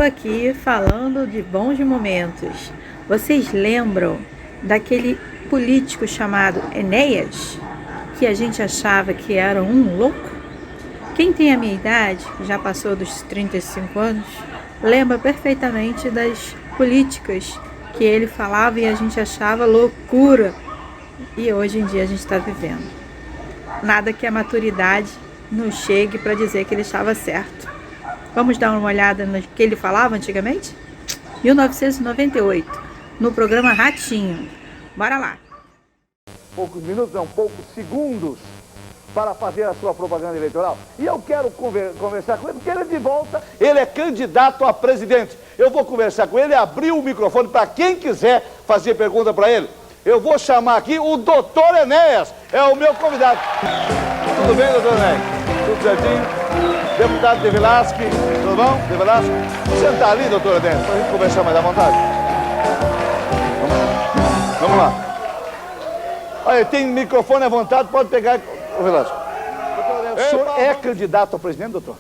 aqui falando de bons momentos. Vocês lembram daquele político chamado Enéas, que a gente achava que era um louco? Quem tem a minha idade, já passou dos 35 anos, lembra perfeitamente das políticas que ele falava e a gente achava loucura. E hoje em dia a gente está vivendo. Nada que a maturidade não chegue para dizer que ele estava certo. Vamos dar uma olhada no que ele falava antigamente? 1998, no programa Ratinho. Bora lá. Poucos minutos, não, poucos segundos para fazer a sua propaganda eleitoral. E eu quero conversar com ele, porque ele é de volta, ele é candidato a presidente. Eu vou conversar com ele, abrir o microfone para quem quiser fazer pergunta para ele. Eu vou chamar aqui o doutor Enéas, é o meu convidado. Tudo bem, doutor Enéas? Tudo certinho? Deputado De Velasque, tudo bom? De Velasque? Senta ali, doutor Enéas, para a gente conversar mais à vontade. Vamos lá. Olha, tem microfone à vontade, pode pegar, ô Velasco. O senhor é candidato a presidente, doutor?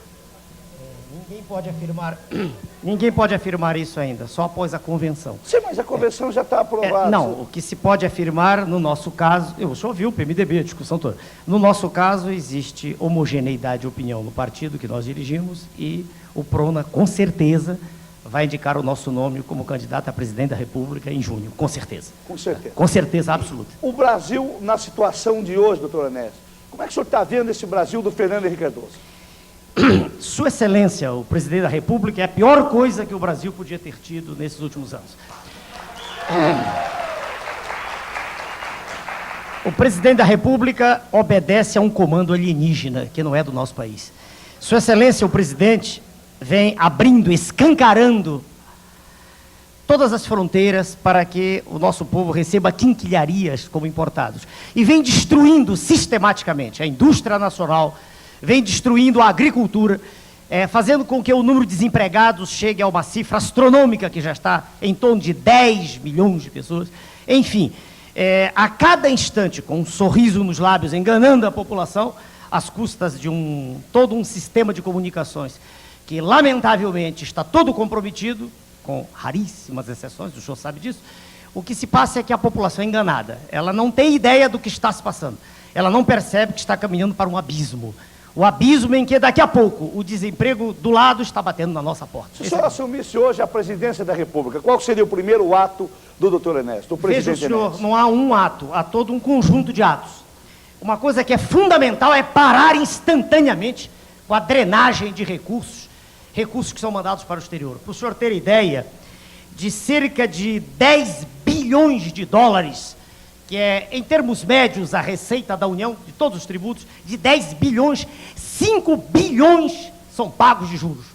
Ninguém pode afirmar isso ainda, só após a convenção. Sim, mas a convenção já está aprovada. Não, o que se pode afirmar, no nosso caso, eu só ouvi o PMDB, a discussão toda. No nosso caso, existe homogeneidade de opinião no partido que nós dirigimos e o PRONA, com certeza, vai indicar o nosso nome como candidato a presidente da República em junho, com certeza. Com certeza. Com certeza absoluta. O Brasil, na situação de hoje, doutor Enéas, como é que o senhor está vendo esse Brasil do Fernando Henrique Cardoso? Sua Excelência, o presidente da República, é a pior coisa que o Brasil podia ter tido nesses últimos anos. O presidente da República obedece a um comando alienígena, que não é do nosso país. Sua Excelência, o presidente, vem abrindo, escancarando todas as fronteiras para que o nosso povo receba quinquilharias como importados. E vem destruindo sistematicamente a indústria nacional, vem destruindo a agricultura, fazendo com que o número de desempregados chegue a uma cifra astronômica, que já está em torno de 10 milhões de pessoas. Enfim, a cada instante, com um sorriso nos lábios, enganando a população, às custas de todo um sistema de comunicações que, lamentavelmente, está todo comprometido, com raríssimas exceções, o senhor sabe disso. O que se passa é que a população é enganada. Ela não tem ideia do que está se passando. Ela não percebe que está caminhando para um abismo. O abismo em que, daqui a pouco, o desemprego do lado está batendo na nossa porta. Se o senhor assumisse hoje a presidência da República, qual seria o primeiro ato do doutor Enéas, do presidente Veja, senhor, Enéas? não há um ato, há todo um conjunto de atos. Uma coisa que é fundamental é parar instantaneamente com a drenagem de recursos que são mandados para o exterior. Para o senhor ter ideia, de cerca de 10 bilhões de dólares, que é, em termos médios, a receita da União, de todos os tributos, de 10 bilhões, 5 bilhões são pagos de juros.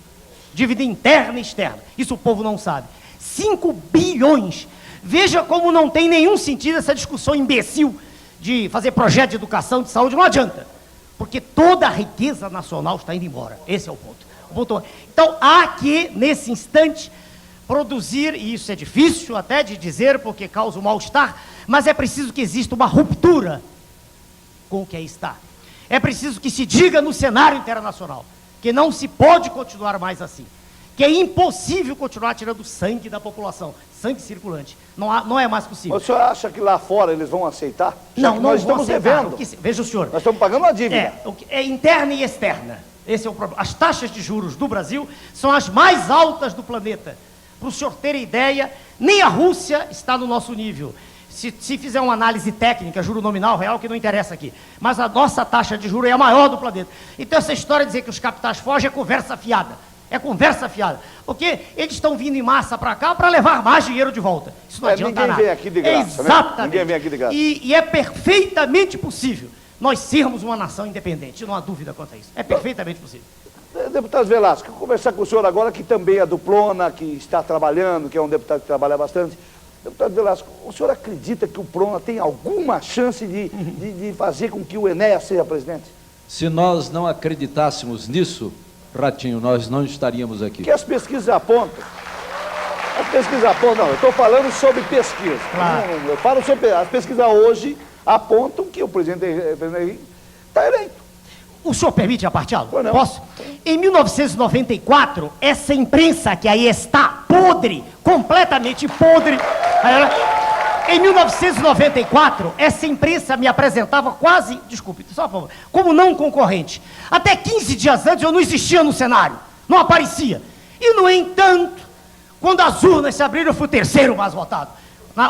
Dívida interna e externa. Isso o povo não sabe. 5 bilhões. Veja como não tem nenhum sentido essa discussão imbecil de fazer projeto de educação, de saúde, não adianta. Porque toda a riqueza nacional está indo embora. Esse é o ponto. Então, há que, nesse instante, produzir, e isso é difícil até de dizer, porque causa um mal-estar, mas é preciso que exista uma ruptura com o que aí está. É preciso que se diga no cenário internacional que não se pode continuar mais assim, que é impossível continuar tirando sangue da população, sangue circulante. Não é mais possível. O senhor acha que lá fora eles vão aceitar? Não, nós estamos devendo. Veja o senhor. Nós estamos pagando uma dívida. É interna e externa. Esse é o problema. As taxas de juros do Brasil são as mais altas do planeta. Para o senhor ter ideia, nem a Rússia está no nosso nível. Se fizer uma análise técnica, juro nominal, real, que não interessa aqui. Mas a nossa taxa de juros é a maior do planeta. Então essa história de dizer que os capitais fogem é conversa fiada. É conversa fiada. Porque eles estão vindo em massa para cá para levar mais dinheiro de volta. Isso não adianta nada. Ninguém vem aqui de graça, exatamente. Né? Ninguém vem aqui de graça. E é perfeitamente possível nós sermos uma nação independente. Não há dúvida quanto a isso. É perfeitamente possível. Deputado Velasco, vou conversar com o senhor agora, que também é do PRONA, que está trabalhando, que é um deputado que trabalha bastante. Deputado Velasco, o senhor acredita que o PRONA tem alguma chance de fazer com que o Enéas seja presidente? Se nós não acreditássemos nisso, Ratinho, nós não estaríamos aqui. Que as pesquisas apontam. As pesquisas apontam, não, eu estou falando sobre pesquisa. Claro. Eu falo sobre as pesquisas hoje apontam que o presidente Henrique está eleito. O senhor permite apartá-lo? Pois não. Posso? Em 1994, essa imprensa que aí está podre, completamente podre. Em 1994, essa imprensa me apresentava quase, desculpe, só por favor, como não concorrente. Até 15 dias antes eu não existia no cenário, não aparecia. E, no entanto, quando as urnas se abriram, eu fui o terceiro mais votado.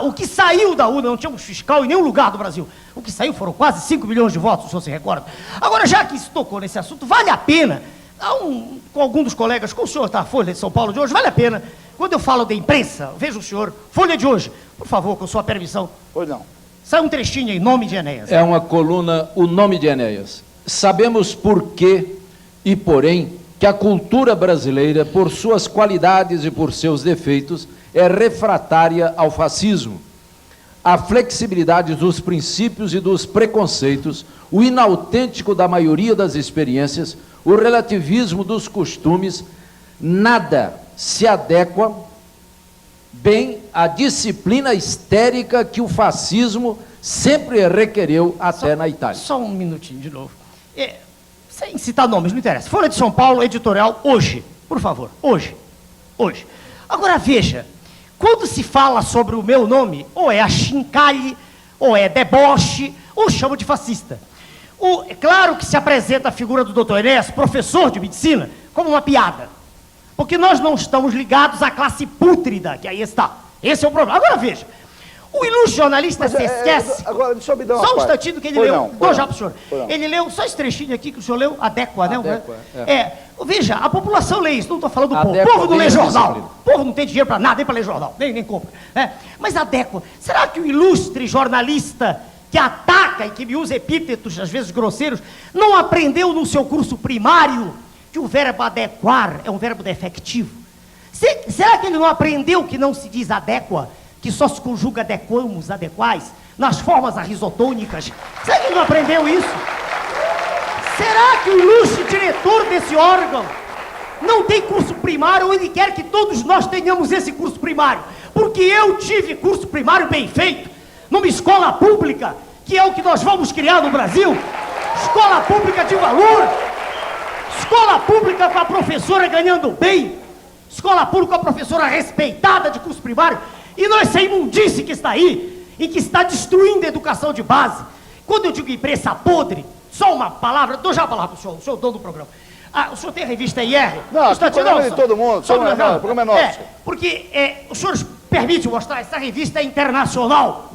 O que saiu da urna, não tínhamos fiscal em nenhum lugar do Brasil. O que saiu foram quase 5 milhões de votos, se o senhor se recorda. Agora, já que se tocou nesse assunto, vale a pena, com algum dos colegas, com o senhor da Folha de São Paulo de hoje, vale a pena, quando eu falo da imprensa, veja o senhor, Folha de hoje, por favor, com sua permissão. Pois não. Sai um trechinho aí, Nome de Enéas. É uma coluna, O Nome de Enéas. Sabemos por quê e porém que a cultura brasileira, por suas qualidades e por seus defeitos, é refratária ao fascismo. A flexibilidade dos princípios e dos preconceitos, o inautêntico da maioria das experiências, o relativismo dos costumes, nada se adequa bem à disciplina histérica que o fascismo sempre requereu até na Itália. Só um minutinho de novo. Sem citar nomes, não interessa. Folha de São Paulo, editorial, hoje. Por favor, hoje. Hoje. Agora veja, quando se fala sobre o meu nome, ou é achincalhe, ou é deboche, ou chama de fascista. É claro que se apresenta a figura do Dr. Enéas, professor de medicina, como uma piada. Porque nós não estamos ligados à classe pútrida, que aí está. Esse é o problema. Agora veja, o ilustre jornalista se esquece... Agora, deixa eu me dar uma só um parte. instantinho que ele Pois leu. não, Dou pois já não. para o senhor. Pois não. Ele leu, só esse trechinho aqui que o senhor leu, Adéqua, né? Adéqua, Veja, a população lê isso, não estou falando do povo. O Adéqua povo não lê bem a jornal. disciplina. O povo não tem dinheiro para nada, nem para ler jornal, nem compra. Mas Adéqua, será que o ilustre jornalista que ataca e que me usa epítetos, às vezes grosseiros, não aprendeu no seu curso primário que o verbo adequar é um verbo defectivo? Será que ele não aprendeu que não se diz adéqua, que só se conjuga adequamos, adequais, nas formas arrisotônicas? Será que ele não aprendeu isso? Será que o ilustre diretor desse órgão não tem curso primário ou ele quer que todos nós tenhamos esse curso primário? Porque eu tive curso primário bem feito, numa escola pública, que é o que nós vamos criar no Brasil. Escola pública de valor, escola pública com a professora ganhando bem, escola pública com a professora respeitada de curso primário, e não essa imundice que está aí, e que está destruindo a educação de base. Quando eu digo imprensa podre, só uma palavra, dou já a palavra para o senhor dono do programa. O senhor tem a revista IR? Não, o programa é de todo mundo, só o programa é nosso. Porque o senhor permite mostrar, essa revista é internacional.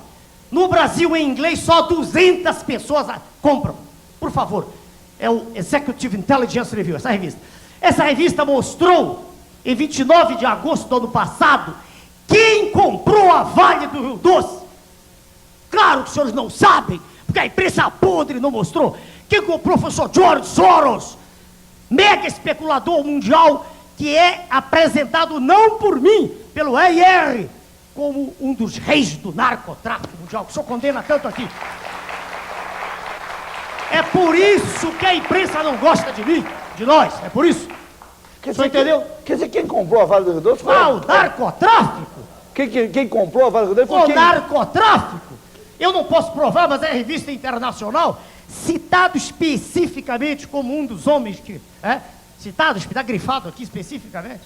No Brasil, em inglês, só 200 pessoas compram. Por favor, é o Executive Intelligence Review, essa revista. Essa revista mostrou, em 29 de agosto do ano passado, quem comprou a Vale do Rio Doce. Claro que os senhores não sabem, porque a imprensa podre não mostrou. Quem comprou foi o professor George Soros, mega especulador mundial, que é apresentado não por mim, pelo EIR, como um dos reis do narcotráfico mundial, que o senhor condena tanto aqui. É por isso que a imprensa não gosta de mim, de nós, é por isso. O senhor entendeu? Quer dizer, quem comprou a Vale do Rio Doce foi... O narcotráfico. Quem comprou a Vale do Rio Doce foi O quem? narcotráfico. Eu não posso provar, mas é a revista internacional, citado especificamente como um dos homens que... Citado, está grifado aqui especificamente.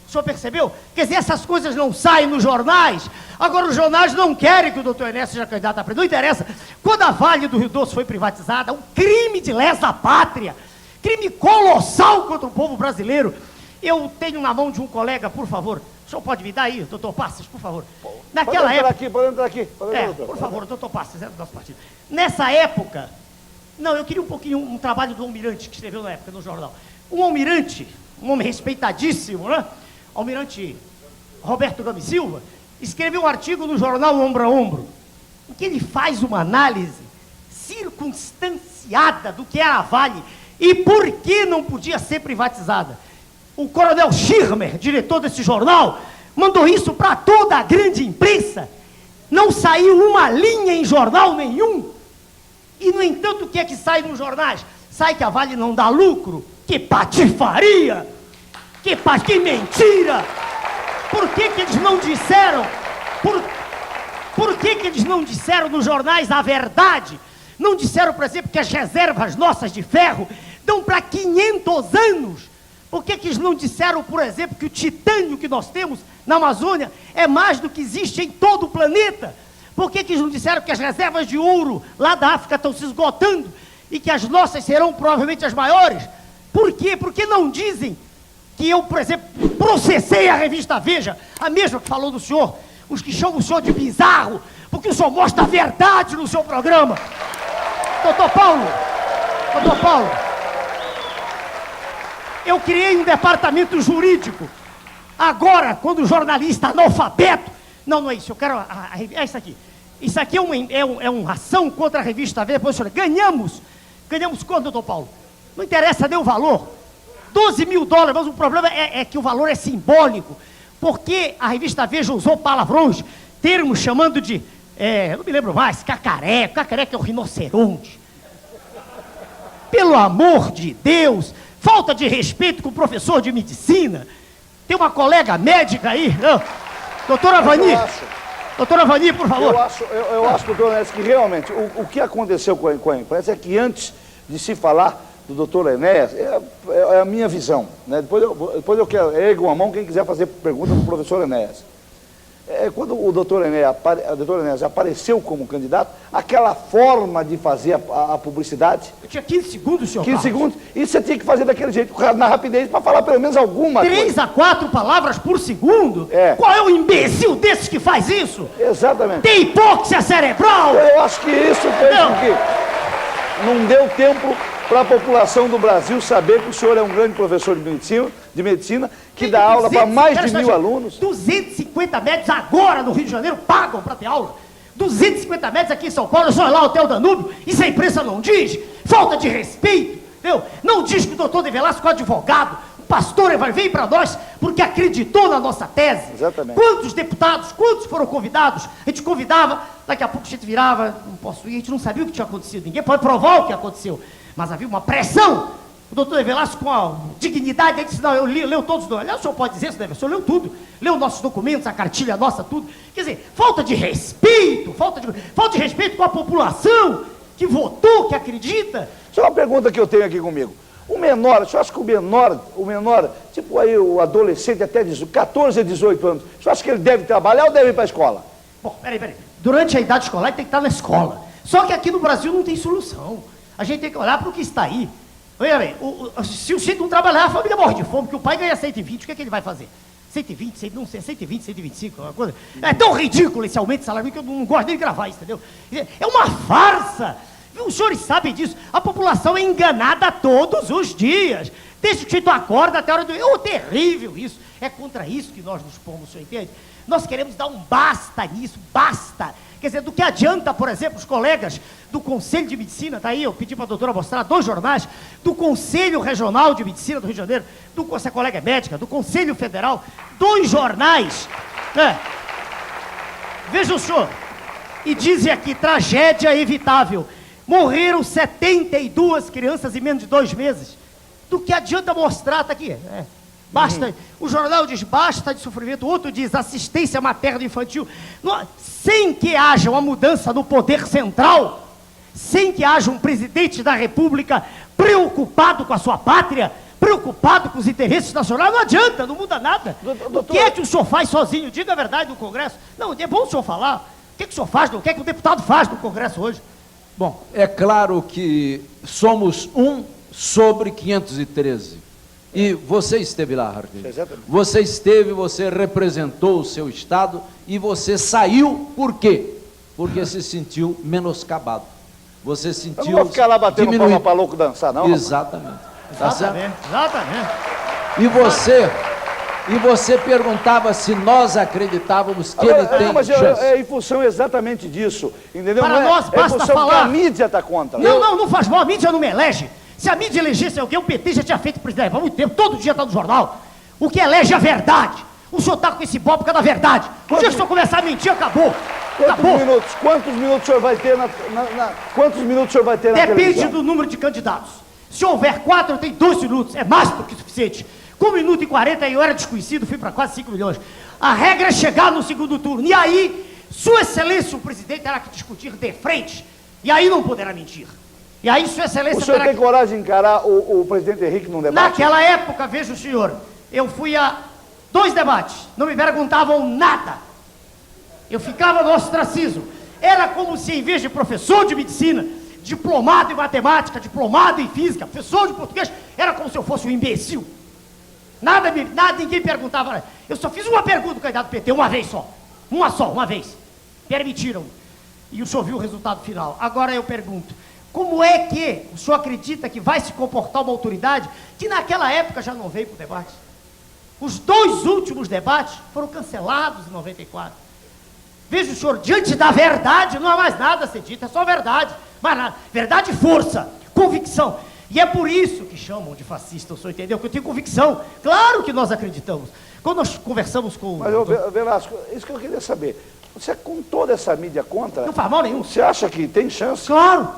O senhor percebeu? Quer dizer, essas coisas não saem nos jornais. Agora, os jornais não querem que o doutor Enéas seja candidato a presidente. Não interessa. Quando a Vale do Rio Doce foi privatizada, um crime de lesa pátria, crime colossal contra o povo brasileiro. Eu tenho na mão de um colega, por favor, o senhor pode me dar aí, doutor Passos, por favor. Naquela época... Pode entrar aqui. por favor, doutor Passos, é do nosso partido. Nessa época... Não, eu queria um pouquinho um trabalho do Almirante, que escreveu na época no jornal. Um almirante, um homem respeitadíssimo, né? Almirante Roberto Gomes Silva, escreveu um artigo no jornal Ombro a Ombro, em que ele faz uma análise circunstanciada do que era a Vale e por que não podia ser privatizada. O coronel Schirmer, diretor desse jornal, mandou isso para toda a grande imprensa. Não saiu uma linha em jornal nenhum. E, no entanto, o que é que sai nos jornais? Sai que a Vale não dá lucro. Que patifaria! Que mentira! Por que eles não disseram? Por que eles não disseram nos jornais a verdade? Não disseram, por exemplo, que as reservas nossas de ferro dão para 500 anos. Por que eles não disseram, por exemplo, que o titânio que nós temos na Amazônia é mais do que existe em todo o planeta? Por que eles não disseram que as reservas de ouro lá da África estão se esgotando e que as nossas serão provavelmente as maiores? Por quê? Por que não dizem que eu, por exemplo, processei a revista Veja, a mesma que falou do senhor, os que chamam o senhor de bizarro, porque o senhor mostra a verdade no seu programa. Doutor Paulo, eu criei um departamento jurídico. Agora, quando o jornalista analfabeto... Não é isso, eu quero... É isso aqui. Isso aqui é uma ação contra a revista Veja. Depois, ganhamos quanto, doutor Paulo? Não interessa nem o valor. 12 mil dólares, mas o problema é que o valor é simbólico. Porque a revista Veja usou palavrões, termos chamando de... não me lembro mais, cacareco. Cacareco é o rinoceronte. Pelo amor de Deus... Falta de respeito com o professor de medicina. Tem uma colega médica aí. Doutora Vani. Doutora Vani, por favor. Eu acho, doutor Enéas, que realmente o que aconteceu com a imprensa é que antes de se falar do doutor Enéas, é a minha visão. Né? Depois eu quero, ergo a mão quem quiser fazer pergunta para o professor Enéas. Quando o doutor Enéas apareceu como candidato, aquela forma de fazer a publicidade... Eu tinha 15 segundos, senhor 15 segundos, e você tinha que fazer daquele jeito, na rapidez, para falar pelo menos alguma 3 a 4 palavras por segundo? Qual é o imbecil desses que faz isso? Exatamente. Tem hipóxia cerebral? Eu acho que isso fez com que não deu tempo para a população do Brasil saber que o senhor é um grande professor de medicina que dá aula para mais de 1000 alunos. 250 metros agora no Rio de Janeiro pagam para ter aula. 250 metros aqui em São Paulo, só lá o Hotel Danúbio, isso a imprensa não diz. Falta de respeito, entendeu? Não diz que o doutor De Velasco é advogado, o pastor veio para nós porque acreditou na nossa tese. Exatamente. Quantos deputados, quantos foram convidados? A gente convidava, daqui a pouco a gente virava, não posso ir, a gente não sabia o que tinha acontecido, ninguém pode provar o que aconteceu. Mas havia uma pressão. O doutor De Velasco, com a dignidade, ele disse, não, eu leu todos os documentos. Aliás, o senhor pode dizer isso, o senhor leu tudo. Leu nossos documentos, a cartilha nossa, tudo. Quer dizer, falta de respeito com a população que votou, que acredita. Só uma pergunta que eu tenho aqui comigo. O menor, o senhor acha que o menor, tipo aí o adolescente até 14 a 18 anos, o senhor acha que ele deve trabalhar ou deve ir para a escola? Bom, peraí. Durante a idade escolar, ele tem que estar na escola. Só que aqui no Brasil não tem solução. A gente tem que olhar para o que está aí. Veja bem, se o filho não trabalhar, a família morre de fome, porque o pai ganha 120, o que é que ele vai fazer? 120, não sei, 120, 125, uma coisa. É tão ridículo esse aumento de salário que eu não gosto nem de gravar isso, entendeu? É uma farsa. Os senhores sabem disso. A população é enganada todos os dias. Desde que o acorda até a hora do... É terrível isso. É contra isso que nós nos pomos, o senhor entende? Nós queremos dar um basta nisso, basta. Quer dizer, do que adianta, por exemplo, os colegas do Conselho de Medicina, tá aí, eu pedi para a doutora mostrar 2 jornais, do Conselho Regional de Medicina do Rio de Janeiro, essa colega é médica, do Conselho Federal, 2 jornais, né? Veja o senhor, e dizem aqui, tragédia evitável, morreram 72 crianças em menos de 2 meses. Do que adianta mostrar, tá aqui, basta, o jornal diz basta de sofrimento, o outro diz assistência materno-infantil, sem que haja uma mudança no poder central, sem que haja um presidente da República preocupado com a sua pátria, preocupado com os interesses nacionais, não adianta, não muda nada. Doutor... O que é que o senhor faz sozinho? Diga a verdade no Congresso. Não, é bom o senhor falar. O que é que o senhor faz? O que é que o deputado faz no Congresso hoje? Bom, é claro que somos 1 sobre 513. E você esteve lá, Harvey. Exatamente. Você esteve, você representou o seu estado e você saiu por quê? Porque se sentiu menoscabado. Você sentiu... Eu não vou ficar lá batendo palma para louco dançar, não. Exatamente. Tá certo? Exatamente. E você perguntava se nós acreditávamos que ele tem mas chance. É em função exatamente disso, entendeu? Para nós basta função falar. Que a mídia está contra. Não faz mal, a mídia não me elege. Se a mídia elegesse alguém, o PT já tinha feito presidente há muito tempo, todo dia está no jornal. O que elege é a verdade. O senhor está com esse bobo por causa da verdade. O dia que o senhor começar a mentir, acabou. Quantos minutos o senhor vai ter quantos minutos o senhor vai ter na Depende televisão? do número de candidatos. Se houver 4, eu tenho 2 minutos. É mais do que suficiente. Com 1 minuto e 40, eu era desconhecido, fui para quase 5 milhões. A regra é chegar no segundo turno. E aí, Sua Excelência, o presidente, terá que discutir de frente E aí não poderá mentir. E aí, Sua Excelência... O senhor tem coragem de encarar o presidente Henrique num debate? Naquela época, veja o senhor, eu fui a 2 debates, não me perguntavam nada. Eu ficava no ostracismo. Era como se, em vez de professor de medicina, diplomado em matemática, diplomado em física, professor de português, era como se eu fosse um imbecil. Nada, ninguém perguntava. Eu só fiz uma pergunta do candidato do PT, uma vez só. Uma vez. Permitiram. E o senhor viu o resultado final. Agora eu pergunto, como é que o senhor acredita que vai se comportar uma autoridade que naquela época já não veio para o debate? Os 2 últimos debates foram cancelados em 94. Veja o senhor, diante da verdade, não há mais nada a ser dito, é só verdade. Mas nada. Verdade e força, convicção. E é por isso que chamam de fascista, o senhor entendeu? Que eu tenho convicção. Claro que nós acreditamos. Quando nós conversamos com... Mas, Velasco, isso que eu queria saber. Você, com toda essa mídia contra... Não faz mal nenhum. Você acha que tem chance? Claro.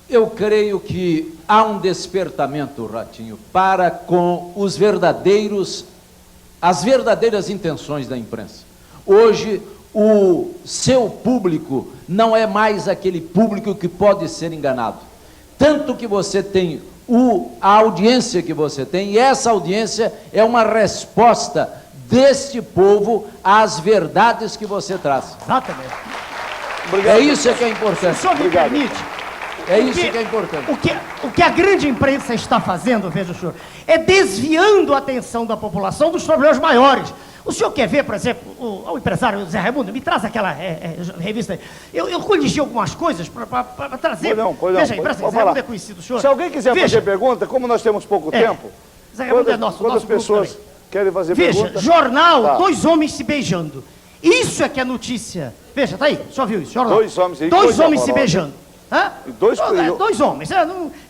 Eu creio que há um despertamento, Ratinho, para com as verdadeiras intenções da imprensa. Hoje, o seu público não é mais aquele público que pode ser enganado. Tanto que você tem a audiência que você tem, e essa audiência é uma resposta deste povo às verdades que você traz. Exatamente. Obrigado. É isso que é importante. O senhor me permite? É isso que é importante. O que a grande imprensa está fazendo, veja o senhor, é desviando a atenção da população dos problemas maiores. O senhor quer ver, por exemplo, o empresário Zé Raimundo, me traz aquela revista aí. Eu coligi algumas coisas para trazer. Pois não. Veja aí, Zé Raimundo é conhecido, senhor. Se alguém quiser fazer pergunta, como nós temos pouco tempo, Zé Raimundo é nosso pessoas também. Querem fazer Veja, pergunta? jornal, Tá. 2 homens se beijando. Isso é que é notícia. Veja, tá aí, o senhor viu isso? Jornal. 2 homens, Dois coisa homens se horrorosa. beijando. Hã? E dois- 2 homens.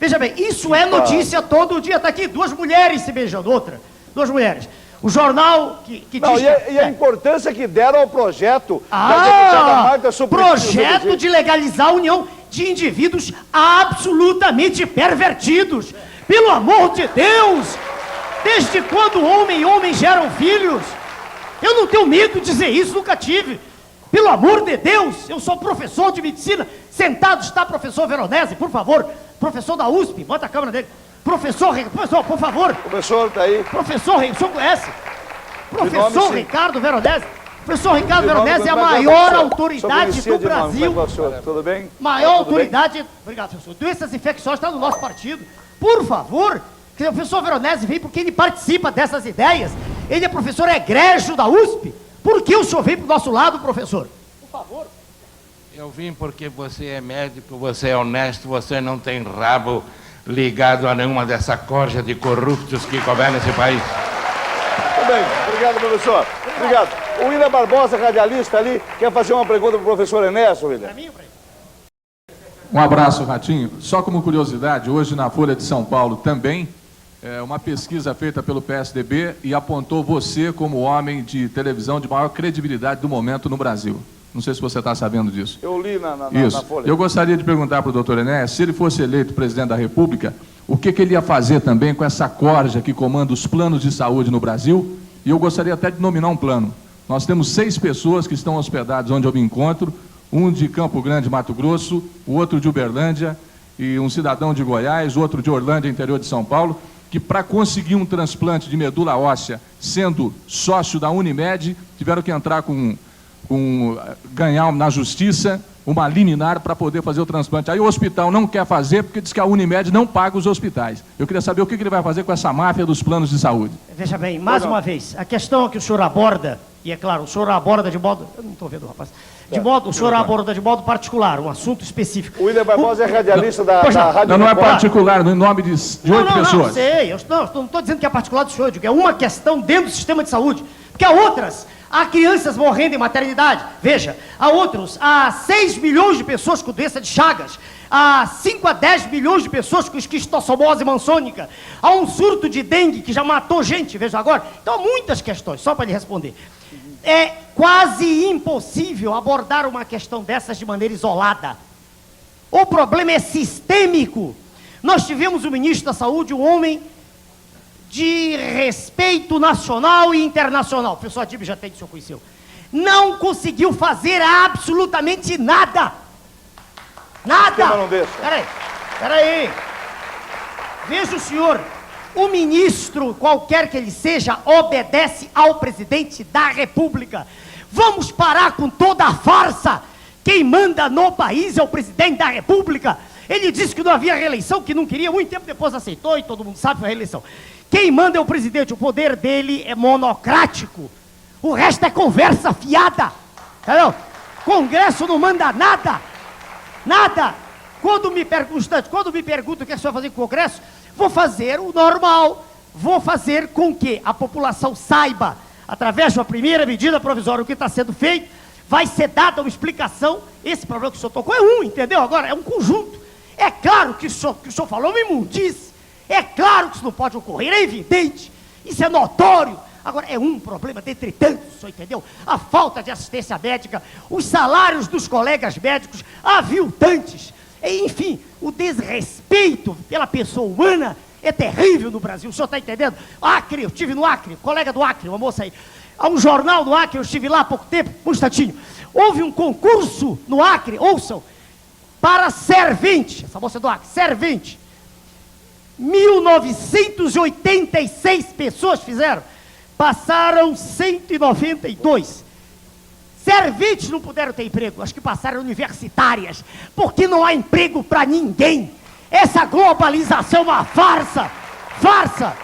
Veja bem, isso é notícia todo dia. Está aqui, 2 mulheres se beijando. Outra, 2 mulheres. O jornal que Não, diz... e a importância que deram ao projeto da deputada Marta Suplicy. Projeto de legalizar a união de indivíduos absolutamente pervertidos. Pelo amor de Deus! Desde quando homem e homem geram filhos? Eu não tenho medo de dizer isso, nunca tive. Pelo amor de Deus, eu sou professor de medicina. Sentado está professor Veronese, por favor. Professor da USP, bota a câmera dele. Professor, por favor. O professor está aí. Professor, o senhor conhece? Professor nome, sim. Ricardo Veronese. Professor Ricardo De nome, Veronese é a como é que é, maior professor? autoridade Só conhecia do de nome. Brasil. Como é que é, senhor? Tudo bem? Maior Tudo autoridade... Obrigado, professor. Doenças infecciosas está no nosso partido. Por favor, que o professor Veronese vem porque ele participa dessas ideias. Ele é professor egrégio da USP. Por que o senhor vem para o nosso lado, professor? Por favor. Eu vim porque você é médico, você é honesto, você não tem rabo ligado a nenhuma dessa corja de corruptos que governa esse país. Tudo bem. Obrigado, professor. Obrigado. O William Barbosa, radialista ali, quer fazer uma pergunta para o professor Enéas, William? Para mim ou para ele? Um abraço, Ratinho. Só como curiosidade, hoje na Folha de São Paulo também, uma pesquisa feita pelo PSDB e apontou você como homem de televisão de maior credibilidade do momento no Brasil. Não sei se você está sabendo disso. Eu li na Isso. Folha. Eu gostaria de perguntar para o doutor Enéas, se ele fosse eleito presidente da República, o que ele ia fazer também com essa corja que comanda os planos de saúde no Brasil? E eu gostaria até de nominar um plano. Nós temos 6 pessoas que estão hospedadas onde eu me encontro, um de Campo Grande, Mato Grosso, o outro de Uberlândia, e um cidadão de Goiás, outro de Orlândia, interior de São Paulo, que para conseguir um transplante de medula óssea, sendo sócio da Unimed, tiveram que entrar ganhar na justiça uma liminar para poder fazer o transplante. Aí o hospital não quer fazer porque diz que a Unimed não paga os hospitais. Eu queria saber o que ele vai fazer com essa máfia dos planos de saúde. Veja bem, mais uma vez, a questão que o senhor aborda, e é claro, o senhor aborda de modo... Eu não estou vendo, rapaz. O senhor aborda de modo particular, um assunto específico. O William Barbosa é radialista da Pois não. Rádio Não é Record. particular, no nome de 8 pessoas. Não, sei, eu não estou dizendo que é particular do senhor, eu digo, é uma questão dentro do sistema de saúde. Porque há outras, há crianças morrendo em maternidade, veja, há 6 milhões de pessoas com doença de Chagas, há 5 a 10 milhões de pessoas com esquistossomose mansônica, há um surto de dengue que já matou gente, veja agora. Então há muitas questões, só para lhe responder. É quase impossível abordar uma questão dessas de maneira isolada. O problema é sistêmico. Nós tivemos o ministro da Saúde, um homem de respeito nacional e internacional. O professor Adib já tem, que o senhor conheceu. Não conseguiu fazer absolutamente nada. Nada! sistema não deixa. Peraí. Veja o senhor, o ministro, qualquer que ele seja, obedece ao presidente da República. Vamos parar com toda a farsa. Quem manda no país é o presidente da República. Ele disse que não havia reeleição, que não queria, muito tempo depois aceitou, e todo mundo sabe que foi a reeleição. Quem manda é o presidente, o poder dele é monocrático. O resto é conversa fiada. Entendeu? Congresso não manda nada. Nada. Quando me perguntam o que é que você vai fazer com o Congresso, vou fazer o normal. Vou fazer com que a população saiba, através de uma primeira medida provisória, o que está sendo feito. Vai ser dada uma explicação. Esse problema que o senhor tocou é um, entendeu? Agora, é um conjunto. É claro que o senhor falou uma imundice. É claro que isso não pode ocorrer, é evidente. Isso é notório. Agora, é um problema dentre tantos, o senhor entendeu? A falta de assistência médica, os salários dos colegas médicos aviltantes. Enfim, o desrespeito pela pessoa humana é terrível no Brasil. O senhor está entendendo? Acre, eu estive no Acre, colega do Acre, uma moça aí. Há um jornal no Acre, eu estive lá há pouco tempo, um instantinho. Houve um concurso no Acre, ouçam, para servente, essa moça do Acre, servente. 1986 pessoas fizeram, passaram 192. Serventes não puderam ter emprego, acho que passaram universitárias, porque não há emprego para ninguém. Essa globalização é uma farsa, farsa.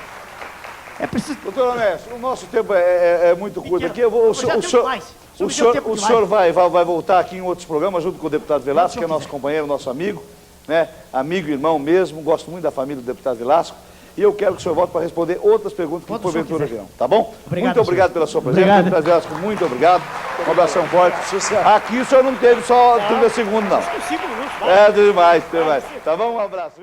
É preciso... Doutor Onésio, o nosso tempo é muito curto aqui. O senhor vai voltar aqui em outros programas, junto com o deputado Velasco, que é nosso companheiro, nosso amigo, né? Amigo e irmão mesmo, gosto muito da família do deputado Velasco. E eu quero que o senhor volte para responder outras perguntas que porventura virão, tá bom? Obrigado, muito obrigado pela sua presença. Obrigado. Deputado Velasco, muito obrigado. Um abração forte. Aqui o senhor não teve só 30 segundos, não. 5 minutos. É, demais. Tá bom? Um abraço.